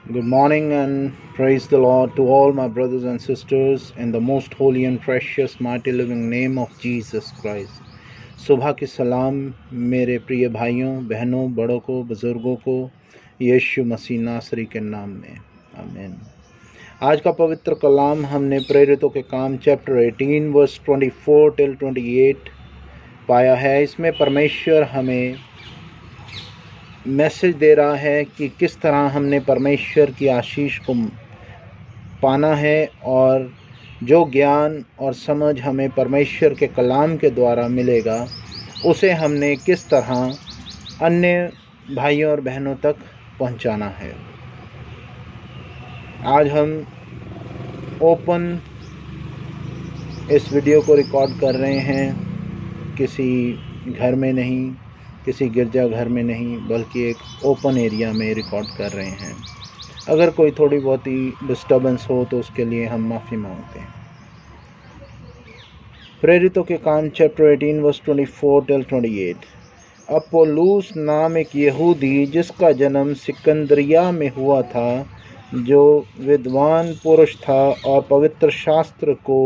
Good morning and praise the Lord to all my brothers and sisters in the most holy and precious mighty living name of Jesus Christ. सुबह की सलाम मेरे प्रिय भाइयों बहनों बड़ों को बुज़ुर्गों को यीशु मसीह नासरी के नाम में आमीन। आज का पवित्र कलाम हमने प्रेरितों के काम चैप्टर 18 वर्स 24 टिल 28 पाया है। इसमें परमेश्वर हमें मैसेज दे रहा है कि किस तरह हमने परमेश्वर की आशीष को पाना है और जो ज्ञान और समझ हमें परमेश्वर के कलाम के द्वारा मिलेगा उसे हमने किस तरह अन्य भाइयों और बहनों तक पहुंचाना है। आज हम ओपन इस वीडियो को रिकॉर्ड कर रहे हैं, किसी घर में नहीं, किसी गिरजाघर में नहीं, बल्कि एक ओपन एरिया में रिकॉर्ड कर रहे हैं। अगर कोई थोड़ी बहुत ही डिस्टर्बेंस हो तो उसके लिए हम माफ़ी मांगते हैं। प्रेरितों के काम चैप्टर 18 वर्स 24 टिल 28। अपोल्लोस नाम एक यहूदी जिसका जन्म सिकंदरिया में हुआ था, जो विद्वान पुरुष था और पवित्र शास्त्र को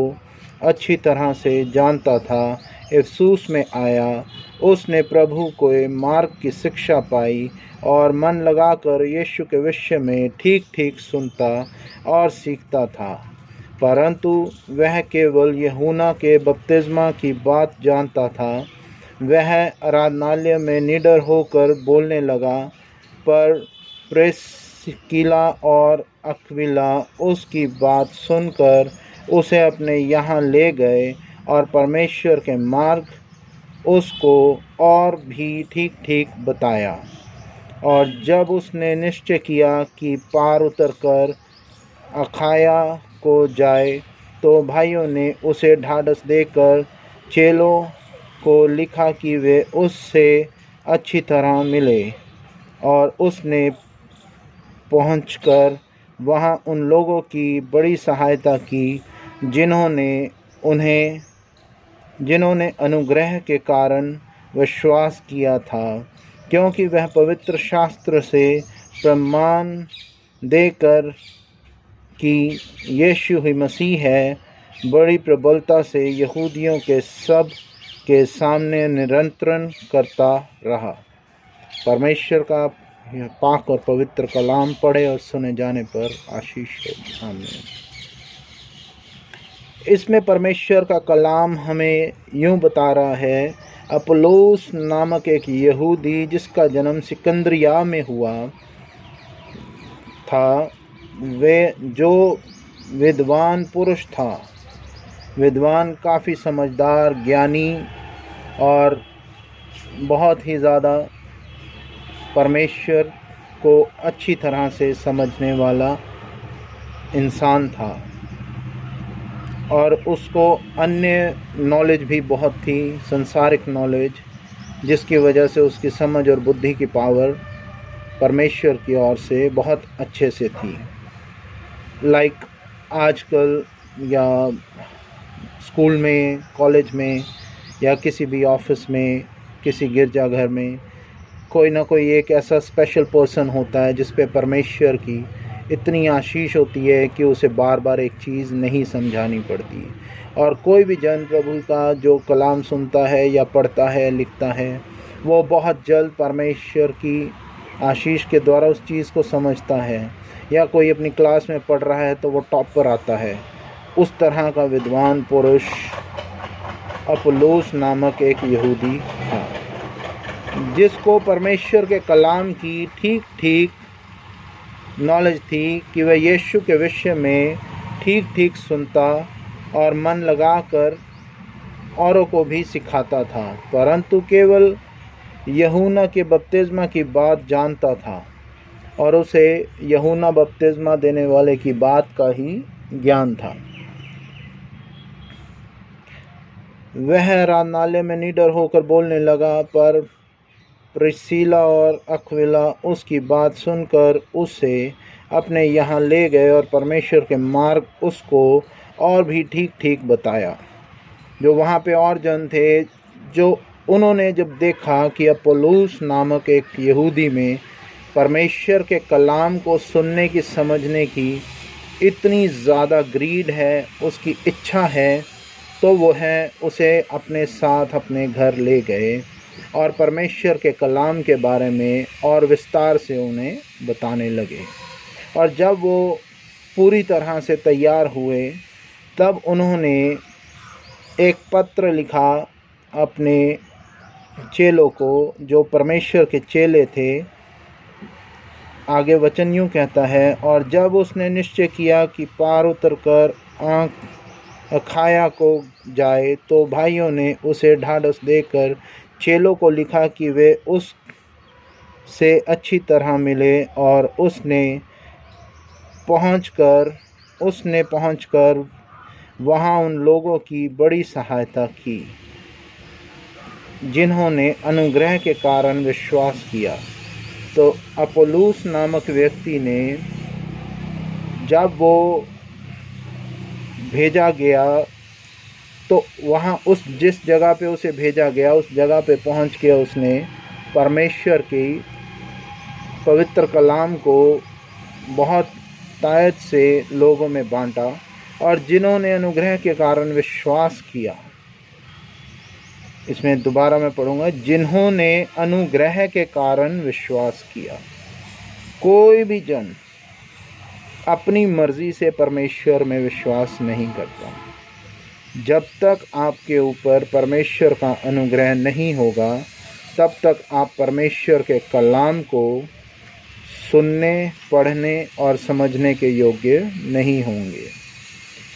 अच्छी तरह से जानता था, इफसूस में आया। उसने प्रभु के मार्ग की शिक्षा पाई और मन लगाकर यीशु के विषय में ठीक ठीक सुनता और सीखता था। परंतु वह केवल यूहन्ना के बपतिस्मा की बात जानता था। वह आराधनालय में निडर होकर बोलने लगा, पर प्रिस्किला और अक्विला उसकी बात सुनकर उसे अपने यहाँ ले गए और परमेश्वर के मार्ग उसको और भी ठीक ठीक बताया। और जब उसने निश्चय किया कि पार उतरकर अखाया को जाए, तो भाइयों ने उसे ढाढ़स देकर चेलों को लिखा कि वे उससे अच्छी तरह मिले। और उसने पहुंचकर वहां उन लोगों की बड़ी सहायता की जिन्होंने अनुग्रह के कारण विश्वास किया था, क्योंकि वह पवित्र शास्त्र से प्रमाण देकर कि यीशु ही मसीह है, बड़ी प्रबलता से यहूदियों के सब के सामने निरंतर करता रहा। परमेश्वर का पाक और पवित्र कलाम पढ़े और सुने जाने पर आशीष हो। आमीन। इसमें परमेश्वर का कलाम हमें यूँ बता रहा है, अपोल्लोस नामक एक यहूदी जिसका जन्म सिकंदरिया में हुआ था, वे जो विद्वान पुरुष था, विद्वान काफ़ी समझदार, ज्ञानी और बहुत ही ज़्यादा परमेश्वर को अच्छी तरह से समझने वाला इंसान था। और उसको अन्य नॉलेज भी बहुत थी, संसारिक नॉलेज, जिसकी वजह से उसकी समझ और बुद्धि की पावर परमेश्वर की ओर से बहुत अच्छे से थी। लाइक आजकल या स्कूल में, कॉलेज में या किसी भी ऑफिस में, किसी गिरजाघर में कोई ना कोई एक ऐसा स्पेशल पर्सन होता है जिस पे परमेश्वर की इतनी आशीष होती है कि उसे बार बार एक चीज़ नहीं समझानी पड़ती। और कोई भी जन प्रभु का जो कलाम सुनता है या पढ़ता है, लिखता है, वो बहुत जल्द परमेश्वर की आशीष के द्वारा उस चीज़ को समझता है। या कोई अपनी क्लास में पढ़ रहा है तो वो टॉप पर आता है। उस तरह का विद्वान पुरुष अपोल्लोस नामक एक यहूदी था, जिसको परमेश्वर के कलाम की ठीक ठीक नॉलेज थी कि वह यीशु के विषय में ठीक ठीक सुनता और मन लगाकर औरों को भी सिखाता था। परंतु केवल यूहन्ना के बपतिस्मा की बात जानता था और उसे यूहन्ना बपतिस्मा देने वाले की बात का ही ज्ञान था। वह आराधनालय में निडर होकर बोलने लगा, पर प्रिस्किला और अक्विला उसकी बात सुनकर उसे अपने यहाँ ले गए और परमेश्वर के मार्ग उसको और भी ठीक ठीक बताया। जो वहाँ पे और जन थे, जो उन्होंने जब देखा कि अपोल्लोस नामक एक यहूदी में परमेश्वर के कलाम को सुनने की, समझने की इतनी ज़्यादा ग्रीड है, उसकी इच्छा है, तो वो है उसे अपने साथ अपने घर ले गए और परमेश्वर के कलाम के बारे में और विस्तार से उन्हें बताने लगे। और जब वो पूरी तरह से तैयार हुए, तब उन्होंने एक पत्र लिखा अपने चेलों को, जो परमेश्वर के चेले थे। आगे वचन यूँ कहता है, और जब उसने निश्चय किया कि पार उतरकर अखाया को जाए, तो भाइयों ने उसे ढाढ़स देकर चेलों को लिखा कि वे उस से अच्छी तरह मिले, और उसने पहुंचकर वहां उन लोगों की बड़ी सहायता की जिन्होंने अनुग्रह के कारण विश्वास किया। तो अपोलोस नामक व्यक्ति ने, जब वो भेजा गया, तो वहाँ जिस जगह पे उसे भेजा गया, उस जगह पे पहुँच के उसने परमेश्वर की पवित्र कलाम को बहुत तायत से लोगों में बांटा। और जिन्होंने अनुग्रह के कारण विश्वास किया, इसमें दोबारा मैं पढ़ूंगा, जिन्होंने अनुग्रह के कारण विश्वास किया। कोई भी जन अपनी मर्जी से परमेश्वर में विश्वास नहीं करता। जब तक आपके ऊपर परमेश्वर का अनुग्रह नहीं होगा, तब तक आप परमेश्वर के कलाम को सुनने, पढ़ने और समझने के योग्य नहीं होंगे,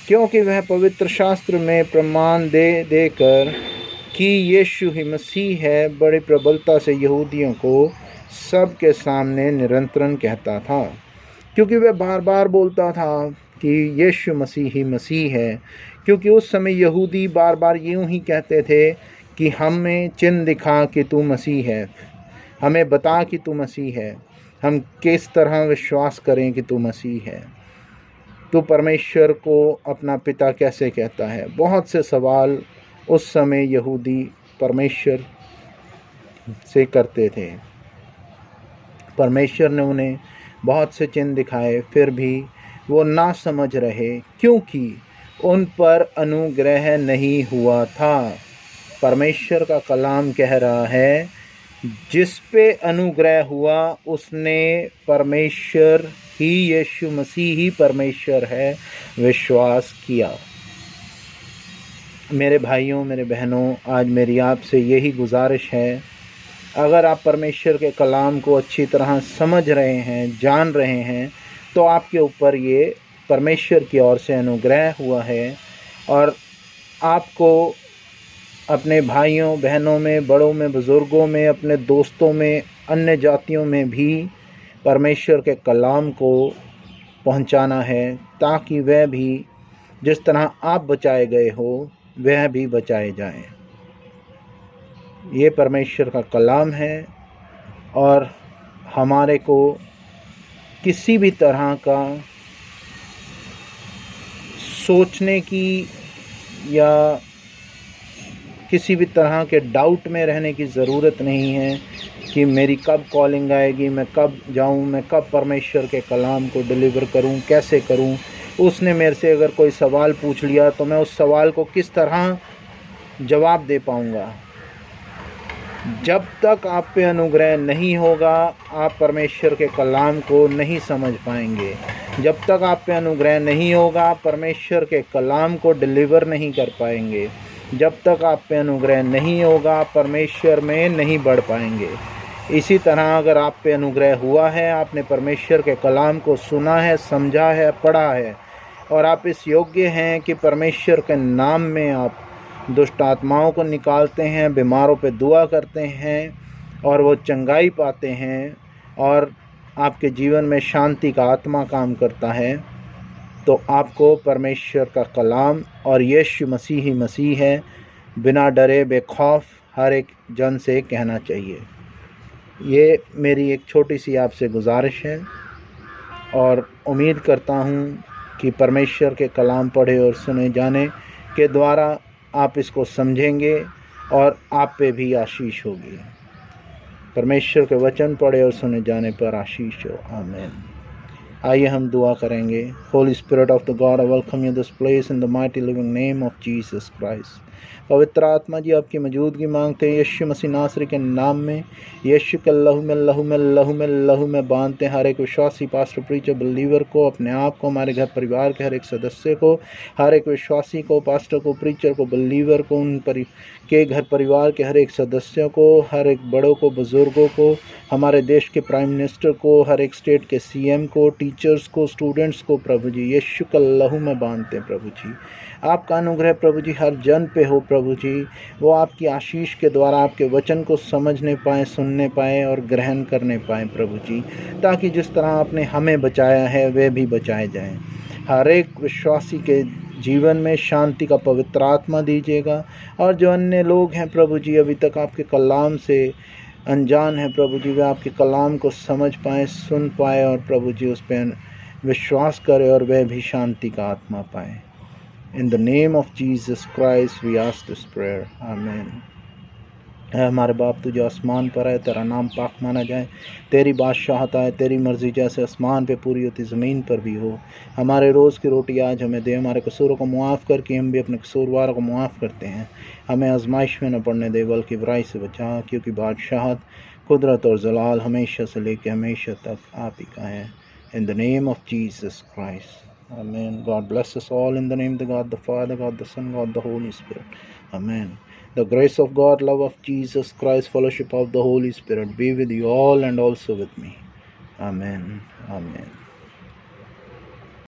क्योंकि वह पवित्र शास्त्र में प्रमाण देकर कि यीशु ही मसीह है, बड़ी प्रबलता से यहूदियों को सबके सामने निरंतरन कहता था। क्योंकि वह बार बार बोलता था कि यीशु मसीह ही मसीह है, क्योंकि उस समय यहूदी बार बार यूँ ही कहते थे कि हमें चिन्ह दिखा कि तू मसीह है, हमें बता कि तू मसीह है, हम किस तरह विश्वास करें कि तू मसीह है, तू परमेश्वर को अपना पिता कैसे कहता है। बहुत से सवाल उस समय यहूदी परमेश्वर से करते थे। परमेश्वर ने उन्हें बहुत से चिन्ह दिखाए, फिर भी वो ना समझ रहे, क्योंकि उन पर अनुग्रह नहीं हुआ था। परमेश्वर का कलाम कह रहा है, जिस पे अनुग्रह हुआ उसने परमेश्वर ही, यीशु मसीह ही परमेश्वर है, विश्वास किया। मेरे भाइयों, मेरे बहनों, आज मेरी आपसे यही गुजारिश है, अगर आप परमेश्वर के कलाम को अच्छी तरह समझ रहे हैं, जान रहे हैं, तो आपके ऊपर ये परमेश्वर की ओर से अनुग्रह हुआ है, और आपको अपने भाइयों बहनों में, बड़ों में, बुज़ुर्गों में, अपने दोस्तों में, अन्य जातियों में भी परमेश्वर के कलाम को पहुंचाना है, ताकि वह भी जिस तरह आप बचाए गए हो, वह भी बचाए जाएं। ये परमेश्वर का कलाम है, और हमारे को किसी भी तरह का सोचने की या किसी भी तरह के डाउट में रहने की ज़रूरत नहीं है कि मेरी कब कॉलिंग आएगी, मैं कब जाऊं, मैं कब परमेश्वर के कलाम को डिलीवर करूं, कैसे करूं। उसने मेरे से अगर कोई सवाल पूछ लिया तो मैं उस सवाल को किस तरह जवाब दे पाऊंगा। जब तक आप पे अनुग्रह नहीं होगा, आप परमेश्वर के कलाम को नहीं समझ पाएंगे। जब तक आप पे अनुग्रह नहीं होगा, परमेश्वर के कलाम को डिलीवर नहीं कर पाएंगे। जब तक आप पे अनुग्रह नहीं होगा, परमेश्वर में नहीं बढ़ पाएंगे। इसी तरह अगर आप पे अनुग्रह हुआ है, आपने परमेश्वर के कलाम को सुना है, समझा है, पढ़ा है, और आप इस योग्य हैं कि परमेश्वर के नाम में आप दुष्ट आत्माओं को निकालते हैं, बीमारों पे दुआ करते हैं और वो चंगाई पाते हैं, और आपके जीवन में शांति का आत्मा काम करता है, तो आपको परमेश्वर का कलाम और यीशु मसीह ही मसीह है, बिना डरे बेखौफ हर एक जन से कहना चाहिए। ये मेरी एक छोटी सी आपसे गुजारिश है, और उम्मीद करता हूँ कि परमेश्वर के कलाम पढ़े और सुने जाने के द्वारा आप इसको समझेंगे और आप पे भी आशीष होगी। परमेश्वर के वचन पढ़े और सुने जाने पर आशीष हो। आमीन। आइए हम दुआ करेंगे। Holi spirit of the God, I welcome you this place in the mighty living name of Jesus Christ. पवित्र आत्मा जी, आपकी मौजूदगी मांगते हैं यीशु मसीह नासरी के नाम में। यीशु के लहू में लहू में लहू में लहू में बांधते हैं हर एक विश्वासी पास्टर, प्रीचर, बिलीवर को, अपने आप को, हमारे घर परिवार के हर एक सदस्य को, हर एक विश्वासी को, पास्टर को, प्रीचर को, बिलीवर को, उन के घर परिवार के हर एक सदस्यों को, हर एक बड़ों को, बुज़ुर्गों को, हमारे देश के प्राइम मिनिस्टर को, हर एक स्टेट के सीएम को, टीचर्स को, स्टूडेंट्स को प्रभु जी यीशु का लहू में बांधते हैं। प्रभु जी आपका अनुग्रह प्रभु जी हर जन पे हो। प्रभु जी वो आपकी आशीष के द्वारा आपके वचन को समझने पाएँ, सुनने पाएँ और ग्रहण करने पाएँ प्रभु जी, ताकि जिस तरह आपने हमें बचाया है वे भी बचाए जाएँ। हर एक विश्वासी के जीवन में शांति का पवित्र आत्मा दीजिएगा, और जो अन्य लोग हैं प्रभु जी अभी तक आपके कलाम से अनजान है प्रभु जी, वे आपके कलाम को समझ पाएँ, सुन पाए और प्रभु जी उस पर विश्वास करें और वह भी शांति का आत्मा पाएँ। In the name of Jesus Christ we ask this prayer, आमीन। है हमारे बाप तू जो आसमान पर है, तेरा नाम पाक माना जाए, तेरी बादशाहत आए, तेरी मर्ज़ी जैसे आसमान पे पूरी होती ज़मीन पर भी हो। हमारे रोज़ की रोटी आज हमें दे, हमारे कसूरों को मुआफ़ करके हम भी अपने कसूरवारों को मुआफ़ करते हैं। हमें आजमाइश में न पड़ने दे बल्कि बुराई से बचा, क्योंकि बादशाहत, कुदरत और जलाल हमेशा से लेकर हमेशा तक आप ही का है। इन the name of Jesus Christ, Amen. God bless us all in the name of the God the Father, God the Son, God the Holy Spirit. Amen. The grace of God, love of Jesus Christ, fellowship of the Holy Spirit be with you all and also with me. Amen. Amen.